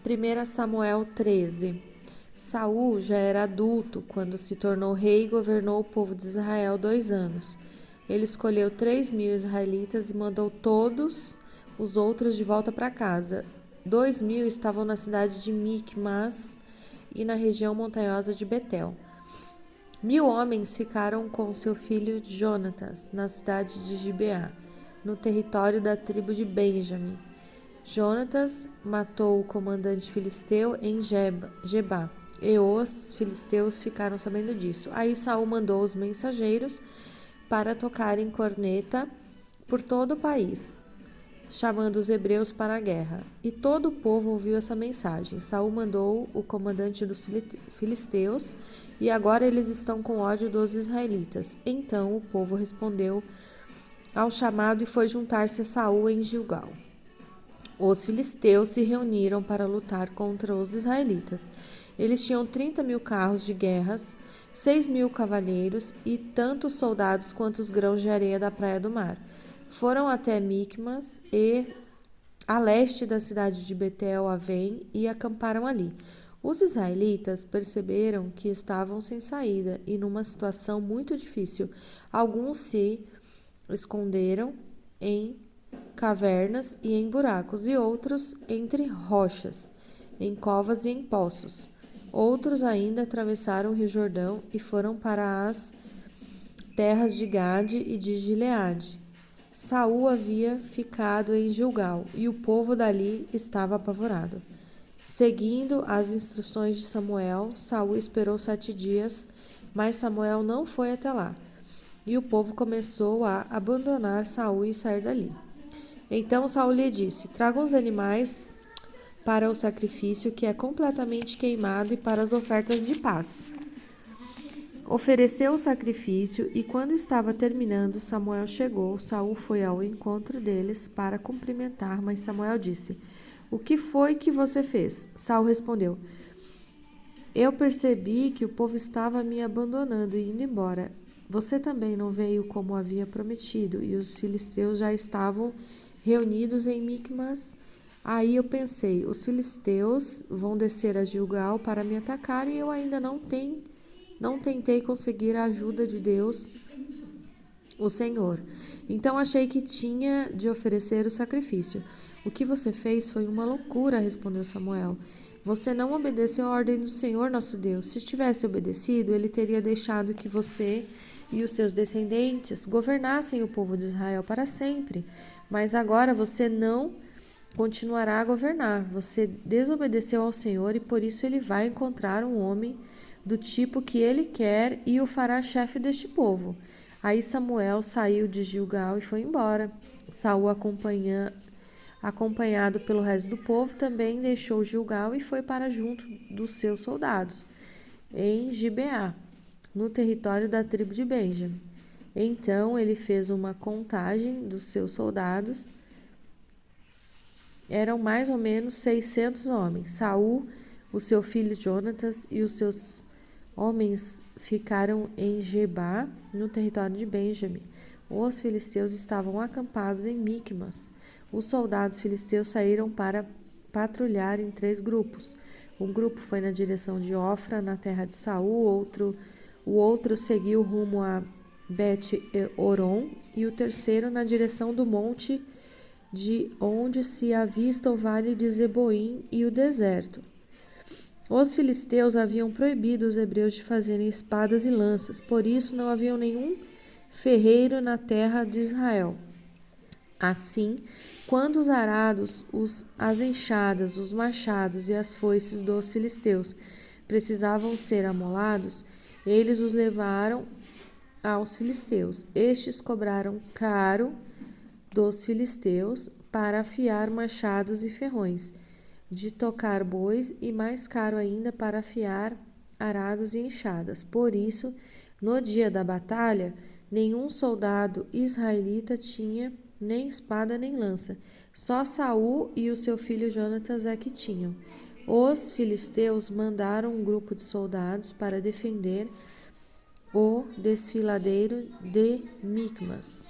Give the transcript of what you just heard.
1 Samuel 13. Saul já era adulto quando se tornou rei e governou o povo de Israel 2 anos. Ele escolheu 3.000 israelitas e mandou todos os outros de volta para casa. 2.000 estavam na cidade de Micmas e na região montanhosa de Betel. 1.000 homens ficaram com seu filho Jonatas na cidade de Gibeá, no território da tribo de Benjamim. Jonatas matou o comandante filisteu em Geba, e os filisteus ficaram sabendo disso. Aí Saul mandou os mensageiros para tocarem corneta por todo o país, chamando os hebreus para a guerra. E todo o povo ouviu essa mensagem. Saul mandou o comandante dos filisteus, e agora eles estão com ódio dos israelitas. Então o povo respondeu ao chamado e foi juntar-se a Saul em Gilgal. Os filisteus se reuniram para lutar contra os israelitas. Eles tinham 30.000 carros de guerras, 6.000 cavaleiros e tantos soldados quanto os grãos de areia da praia do mar. Foram até Micmas e a leste da cidade de Betel-Avém e acamparam ali. Os israelitas perceberam que estavam sem saída e numa situação muito difícil. Alguns se esconderam em cavernas e em buracos, e outros entre rochas, em covas e em poços. Outros ainda atravessaram o rio Jordão e foram para as terras de Gade e de Gileade. Saul havia ficado em Gilgal, e o povo dali estava apavorado. Seguindo as instruções de Samuel, Saul esperou 7 dias, mas Samuel não foi até lá. E o povo começou a abandonar Saul e sair dali. Então Saul lhe disse: tragam os animais para o sacrifício que é completamente queimado e para as ofertas de paz. Ofereceu o sacrifício, e quando estava terminando, Samuel chegou. Saul foi ao encontro deles para cumprimentar, mas Samuel disse: o que foi que você fez? Saul respondeu: eu percebi que o povo estava me abandonando e indo embora. Você também não veio como havia prometido, e os filisteus já estavam reunidos em Micmas. Aí eu pensei: os filisteus vão descer a Gilgal para me atacar, e eu ainda não tentei conseguir a ajuda de Deus, o Senhor. Então achei que tinha de oferecer o sacrifício. O que você fez foi uma loucura, respondeu Samuel. Você não obedeceu a ordem do Senhor nosso Deus. Se tivesse obedecido, ele teria deixado que você e os seus descendentes governassem o povo de Israel para sempre. Mas agora você não continuará a governar. Você desobedeceu ao Senhor, e por isso ele vai encontrar um homem do tipo que ele quer e o fará chefe deste povo. Aí Samuel saiu de Gilgal e foi embora. Saul, acompanhado pelo resto do povo, também deixou Gilgal e foi para junto dos seus soldados, em Gibeá, no território da tribo de Benjamim. Então ele fez uma contagem dos seus soldados. Eram mais ou menos 600 homens. Saul, o seu filho Jonatas e os seus homens ficaram em Geba, no território de Benjamim. Os filisteus estavam acampados em Micmas. Os soldados filisteus saíram para patrulhar em 3 grupos. Um grupo foi na direção de Ofra, na terra de Saul, o outro seguiu rumo a Bet-Oron, e o terceiro na direção do monte de onde se avista o vale de Zeboim e o deserto. Os filisteus haviam proibido os hebreus de fazerem espadas e lanças, por isso não havia nenhum ferreiro na terra de Israel. Assim, quando os arados, as enxadas, os machados e as foices dos filisteus precisavam ser amolados, eles os levaram aos filisteus. Estes cobraram caro dos filisteus para afiar machados e ferrões, de tocar bois, e mais caro ainda para afiar arados e enxadas. Por isso, no dia da batalha, nenhum soldado israelita tinha nem espada nem lança. Só Saul e o seu filho Jonatas é que tinham. Os filisteus mandaram um grupo de soldados para defender o desfiladeiro de Micmas.